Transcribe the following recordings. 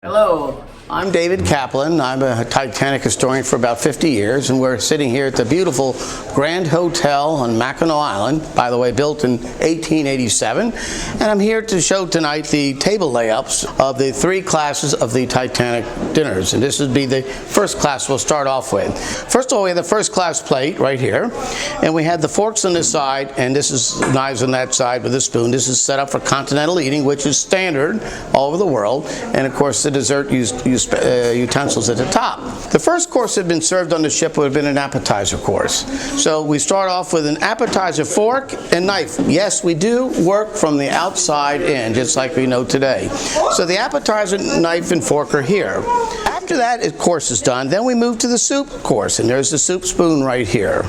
Hello, I'm David Kaplan. I'm a Titanic historian for about 50 years, and we're sitting here at the beautiful Grand Hotel on Mackinac Island, by the way, built in 1887. And I'm here to show tonight the table layups of the three classes of the Titanic dinners. And this would be the first class we'll start off with. First of all, we have the first class plate right here, and we have the forks on this side, and this is knives on that side with a spoon. This is set up for continental eating, which is standard all over the world, and of course the dessert used utensils at the top. The first course that had been served on the ship would have been an appetizer course. So we start off with an appetizer fork and knife. Yes, we do work from the outside in, just like we know today. So the appetizer knife and fork are here. After that course is done, then we move to the soup course, and there's the soup spoon right here.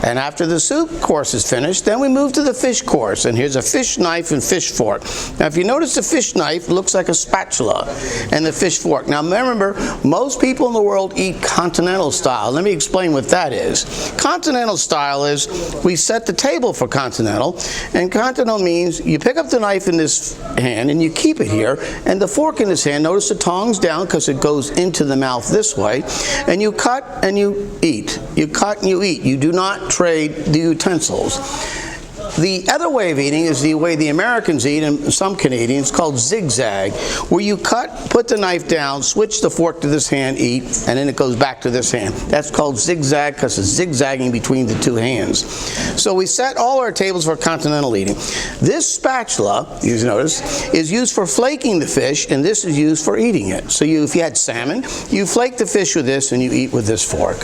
And after the soup course is finished, then we move to the fish course. And here's a fish knife and fish fork. Now, if you notice, the fish knife looks like a spatula, and the fish fork. Now, remember, most people in the world eat continental style. Let me explain what that is. Continental style is we set the table for continental, and continental means you pick up the knife in this hand and you keep it here, and the fork in this hand. Notice the tongs down because it goes into the mouth this way, and you cut and you eat. You cut and you eat. You do not trade the utensils. The other way of eating is the way the Americans eat, and some Canadians, called zigzag, where you cut, put the knife down, switch the fork to this hand, eat, and then it goes back to this hand. That's called zigzag because it's zigzagging between the two hands. So we set all our tables for continental eating. This spatula, you notice, is used for flaking the fish, and this is used for eating it. So if you had salmon, you flake the fish with this and you eat with this fork.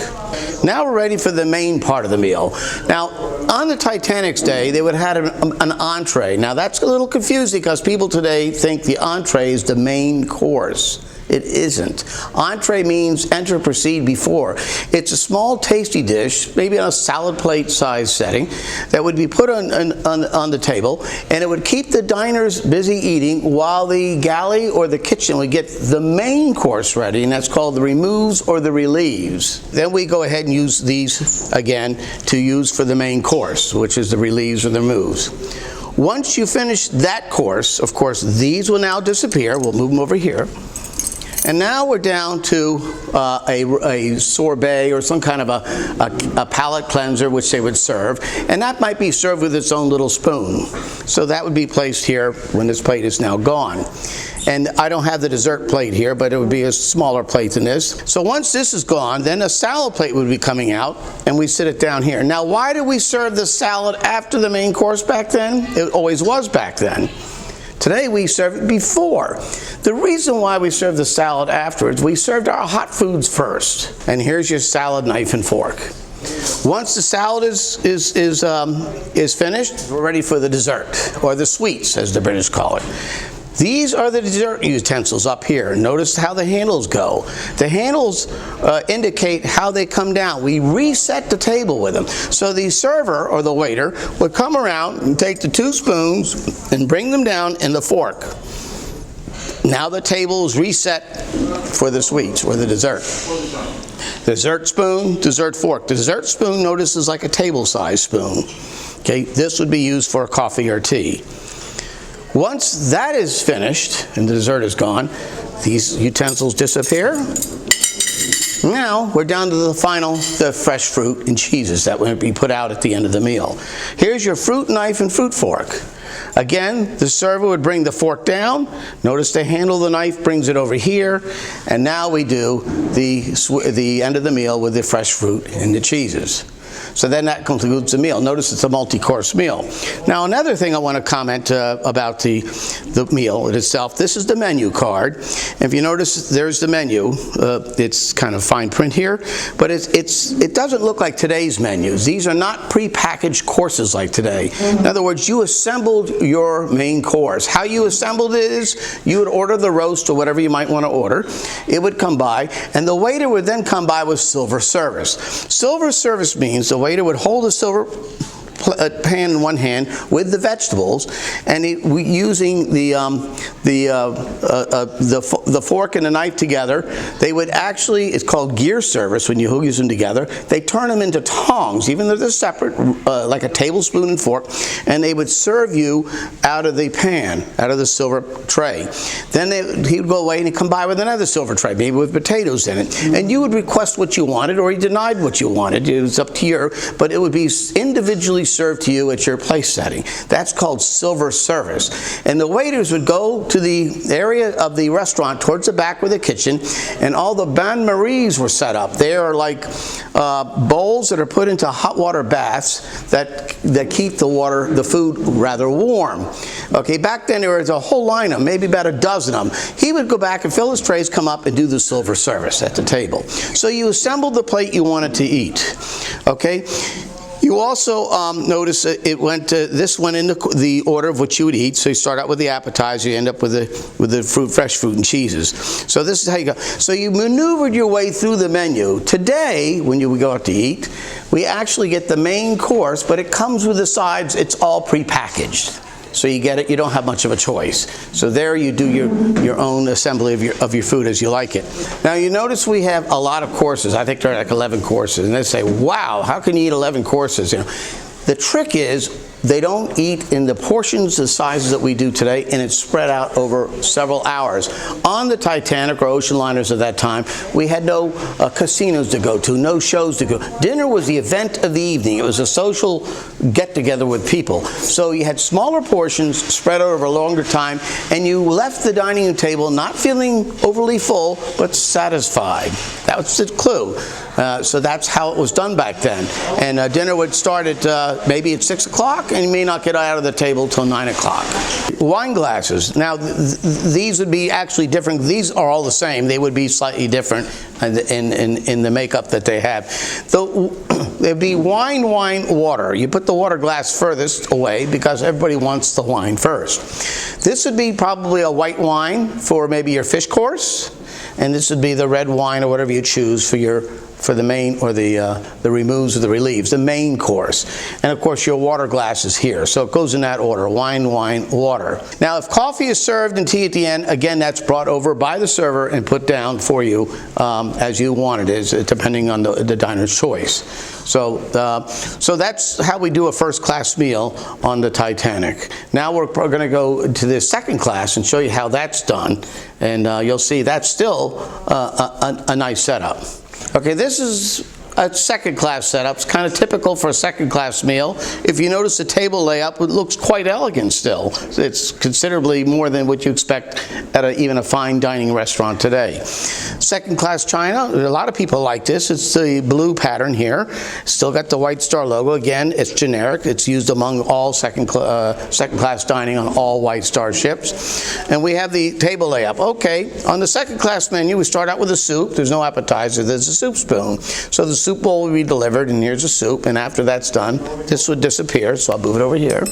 Now we're ready for the main part of the meal. Now, on the Titanic's day, they would have an entree. Now that's a little confusing because people today think the entree is the main course. It isn't. Entree means enter, proceed, before. It's a small, tasty dish, maybe on a salad plate size setting, that would be put on the table, and it would keep the diners busy eating while the galley or the kitchen would get the main course ready, and that's called the removes or the relieves. Then we go ahead and use these again to use for the main course, which is the relieves or the removes. Once you finish that course, of course, these will now disappear. We'll move them over here. And now we're down to a sorbet or some kind of a palate cleanser, which they would serve. And that might be served with its own little spoon. So that would be placed here when this plate is now gone. And I don't have the dessert plate here, but it would be a smaller plate than this. So once this is gone, then a salad plate would be coming out, and we sit it down here. Now, why did we serve the salad after the main course back then? It always was back then. Today we serve it before. The reason why we serve the salad afterwards, we served our hot foods first. And here's your salad knife and fork. Once the salad is finished, we're ready for the dessert, or the sweets as the British call it. These are the dessert utensils up here. Notice how the handles go. The handles indicate how they come down. We reset the table with them. So the server or the waiter would come around and take the two spoons and bring them down in the fork. Now the table is reset for the sweets or the dessert. Dessert spoon, dessert fork. The dessert spoon, notice, is like a table-sized spoon. Okay, this would be used for coffee or tea. Once that is finished and the dessert is gone, these utensils disappear. Now we're down to the fresh fruit and cheeses that would be put out at the end of the meal. Here's your fruit knife and fruit fork. Again, the server would bring the fork down. Notice the handle of the knife brings it over here. And now we do the end of the meal with the fresh fruit and the cheeses. So then that concludes the meal. Notice it's a multi-course meal. Now, another thing I want to comment about the meal itself. This is the menu card. If you notice, there's the menu. It's kind of fine print here, but it doesn't look like today's menus. These are not pre-packaged courses like today. In other words, you assembled your main course. How you assembled it is you would order the roast or whatever you might want to order. It would come by, and the waiter would then come by with silver service. Silver service means the waiter would hold the silver pan in one hand with the vegetables, and using the fork and the knife together, they would actually, it's called gear service when you use them together, they turn them into tongs, even though they're separate, like a tablespoon and fork, and they would serve you out of the pan, out of the silver tray. Then he would go away and he'd come by with another silver tray, maybe with potatoes in it, and you would request what you wanted, or he denied what you wanted. It was up to you, but it would be individually served to you at your place setting. That's called silver service. And the waiters would go to the area of the restaurant towards the back with the kitchen, and all the bain-maries were set up. They are like bowls that are put into hot water baths that keep the food rather warm. Okay, back then there was a whole line of them, maybe about a dozen of them. He would go back and fill his trays, come up and do the silver service at the table. So you assembled the plate you wanted to eat. Okay. You also notice this went in the order of what you would eat. So you start out with the appetizer, you end up with the fresh fruit and cheeses. So this is how you go. So you maneuvered your way through the menu. Today, when we go out to eat, we actually get the main course, but it comes with the sides. It's all prepackaged. So you get it, you don't have much of a choice. So there you do your own assembly of your food as you like it. Now you notice we have a lot of courses. I think there are like 11 courses. And they say, wow, how can you eat 11 courses? You know, the trick is they don't eat in the portions, the sizes that we do today, and it's spread out over several hours. On the Titanic or ocean liners at that time, we had no casinos to go to, no shows to go. Dinner was the event of the evening. It was a social get-together with people. So you had smaller portions spread over a longer time, and you left the dining room table not feeling overly full, but satisfied. That was the clue. So that's how it was done back then. And dinner would start at maybe at 6 o'clock, and you may not get out of the table till 9 o'clock. Wine glasses. Now, these would be actually different. These are all the same. They would be slightly different in the makeup that they have. There'd be wine, water. You put the water glass furthest away because everybody wants the wine first. This would be probably a white wine for maybe your fish course, and this would be the red wine or whatever you choose for the main, or the removes or the relieves, the main course. And of course your water glass is here. So it goes in that order, wine, water. Now if coffee is served and tea at the end, again that's brought over by the server and put down for you as you want it, depending on the diner's choice. So that's how we do a first class meal on the Titanic. Now we're going to go to the second class and show you how that's done. And you'll see that's still a nice setup. Okay, this is a second class setup. It's kind of typical for a second class meal. If you notice the table layout, it looks quite elegant still. It's considerably more than what you expect at even a fine dining restaurant today. Second class china, a lot of people like this. It's the blue pattern here. Still got the White Star logo. Again, it's generic. It's used among all second class dining on all White Star ships. And we have the table layout. Okay, on the second class menu, we start out with a soup. There's no appetizer. There's a soup spoon. So the soup bowl will be delivered, and here's the soup, and after that's done, this would disappear, so I'll move it over here.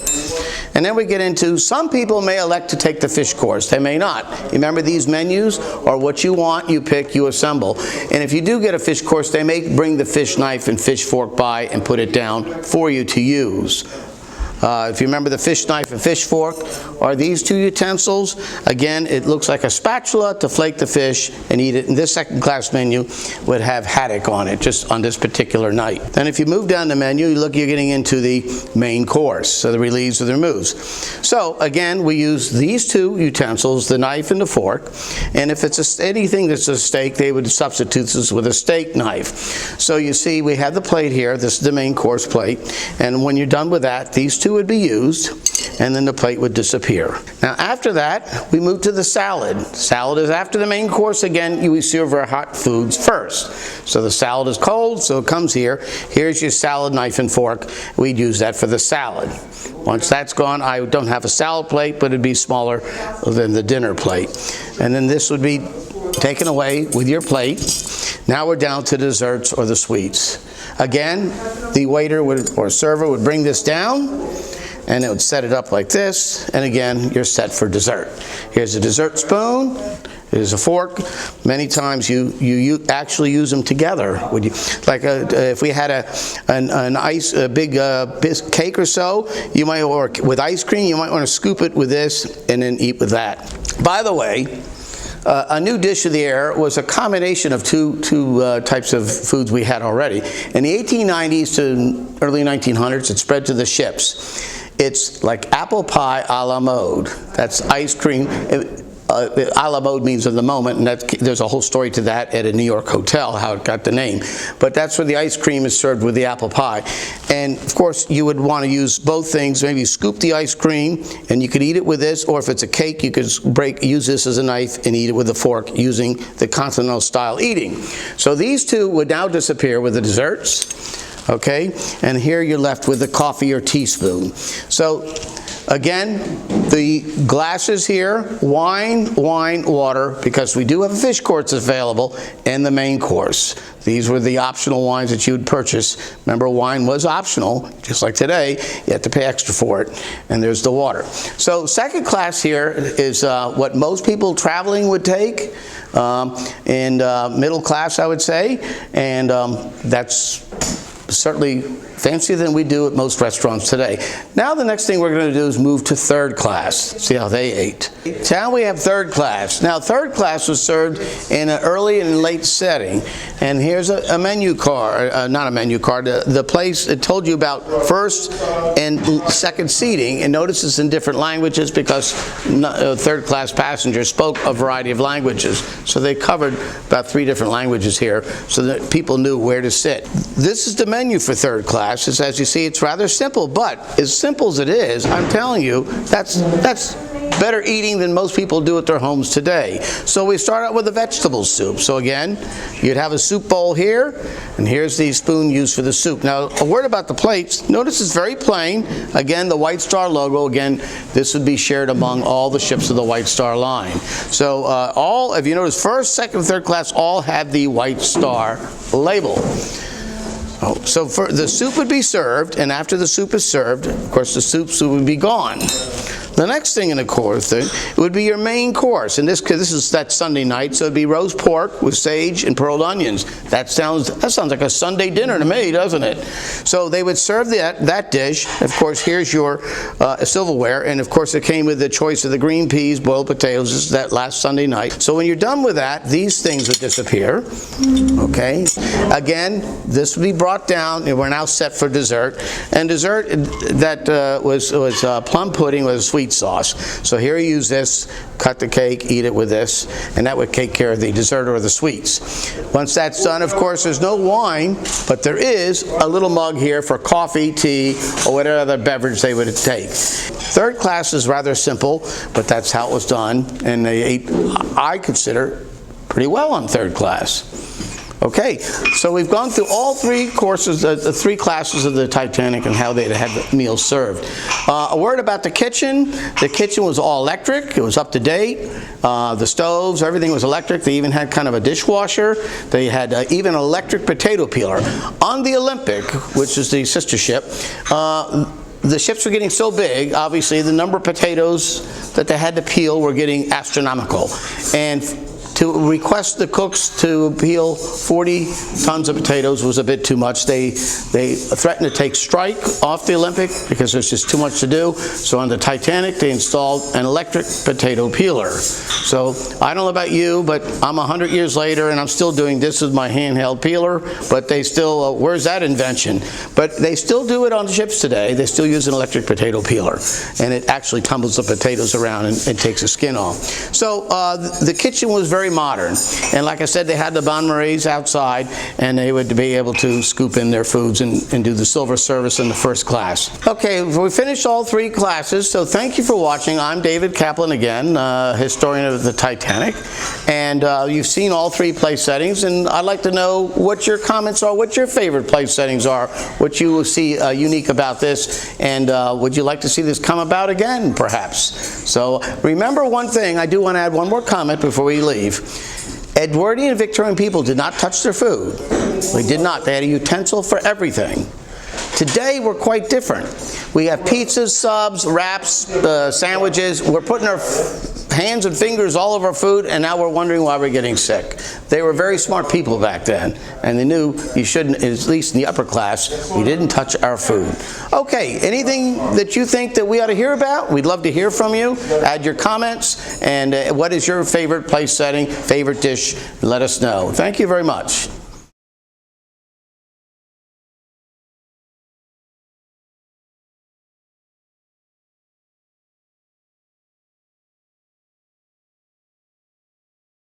And then we get into, some people may elect to take the fish course, they may not. Remember, these menus are what you want, you pick, you assemble. And if you do get a fish course, they may bring the fish knife and fish fork by and put it down for you to use. If you remember, the fish knife and fish fork are these two utensils. Again, it looks like a spatula to flake the fish and eat it. And this second class menu would have haddock on it, just on this particular night. Then if you move down the menu, you're getting into the main course, so the relieves or the removes. So again, we use these two utensils, the knife and the fork. And if it's anything that's a steak, they would substitute this with a steak knife. So you see, we have the plate here. This is the main course plate. And when you're done with that, these two would be used, and then the plate would disappear. Now after that, we move to the salad. Salad is after the main course. Again, we serve our hot foods first. So the salad is cold, so it comes here. Here's your salad knife and fork. We'd use that for the salad. Once that's gone, I don't have a salad plate, but it'd be smaller than the dinner plate. And then this would be taken away with your plate. Now we're down to desserts or the sweets. Again, the waiter or server would bring this down, and it would set it up like this, and again, you're set for dessert. Here's a dessert spoon, is a fork. Many times you actually use them together. Would you, like if we had a big cake or so, you might, or with ice cream, you might want to scoop it with this and then eat with that. By the way, a new dish of the era was a combination of two types of foods we had already. In the 1890s to early 1900s, it spread to the ships. It's like apple pie a la mode. That's ice cream. A la mode means of the moment, and there's a whole story to that at a New York hotel, how it got the name. But that's where the ice cream is served with the apple pie. And of course, you would want to use both things. Maybe scoop the ice cream, and you could eat it with this, or if it's a cake, you could use this as a knife and eat it with a fork using the continental style eating. So these two would now disappear with the desserts, okay? And here you're left with the coffee or teaspoon. So again, the glasses here, wine, water, because we do have a fish course available, and the main course. These were the optional wines that you would purchase. Remember, wine was optional, just like today. You have to pay extra for it. And there's the water. So second class here is what most people traveling would take, and middle class, I would say. And that's certainly fancier than we do at most restaurants today. Now the next thing we're going to do is move to third class. See how they ate. Now we have third class. Now third class was served in an early and late setting. And here's a menu card, not a menu card, the place it told you about first and second seating. And notice it's in different languages because third class passengers spoke a variety of languages. So they covered about 3 different languages here so that people knew where to sit. This is the menu for third class. As you see, it's rather simple, but as simple as it is, I'm telling you, that's better eating than most people do at their homes today. So we start out with a vegetable soup. So again, you'd have a soup bowl here, and here's the spoon used for the soup. Now, a word about the plates. Notice it's very plain. Again, the White Star logo. Again, this would be shared among all the ships of the White Star line. So if you notice, first, second, third class all had the White Star label. So the soup would be served, and after the soup is served, of course, the soup would be gone. The next thing in the course would be your main course. And this is that Sunday night, so it'd be roast pork with sage and pearled onions. That sounds like a Sunday dinner to me, doesn't it? So they would serve that dish. Of course, here's your silverware, and of course, it came with the choice of the green peas, boiled potatoes. This is that last Sunday night. So when you're done with that, these things would disappear. Okay. Again, this would be brought down, and we're now set for dessert. And dessert that was plum pudding with a sweet sauce. So here you use this, cut the cake, eat it with this, and that would take care of the dessert or the sweets. Once that's done, of course, there's no wine, but there is a little mug here for coffee, tea, or whatever other beverage they would take. Third class is rather simple, but that's how it was done, and they ate, I consider, pretty well on third class. Okay, so we've gone through all 3 courses, the 3 classes of the Titanic and how they had the meals served. A word about the kitchen. The kitchen was all electric. It was up to date. The stoves, everything was electric. They even had kind of a dishwasher. They had even an electric potato peeler. On the Olympic, which is the sister ship, the ships were getting so big, obviously the number of potatoes that they had to peel were getting astronomical. And to request the cooks to peel 40 tons of potatoes was a bit too much. They threatened to take strike off the Olympic because there's just too much to do. So on the Titanic, they installed an electric potato peeler. So I don't know about you, but I'm 100 years later and I'm still doing this with my handheld peeler, but they still, where's that invention? But they still do it on ships today. They still use an electric potato peeler, and it actually tumbles the potatoes around and takes the skin off. So the kitchen was very modern, and like I said, they had the bain-maries outside, and they would be able to scoop in their foods and do the silver service in the first class. Okay, we finished all 3 classes, so thank you for watching. I'm David Kaplan again, historian of the Titanic, and you've seen all 3 place settings, and I'd like to know what your comments are, what your favorite place settings are, what you will see unique about this, and would you like to see this come about again, perhaps? So remember one thing, I do want to add one more comment before we leave. Edwardian and Victorian people did not touch their food. They did not. They had a utensil for everything. Today, we're quite different. We have pizzas, subs, wraps, sandwiches. We're putting our hands and fingers all over our food, and now we're wondering why we're getting sick. They were very smart people back then, and they knew you shouldn't, at least in the upper class, we didn't touch our food. Okay, anything that you think that we ought to hear about? We'd love to hear from you. Add your comments, and what is your favorite place setting, favorite dish? Let us know. Thank you very much.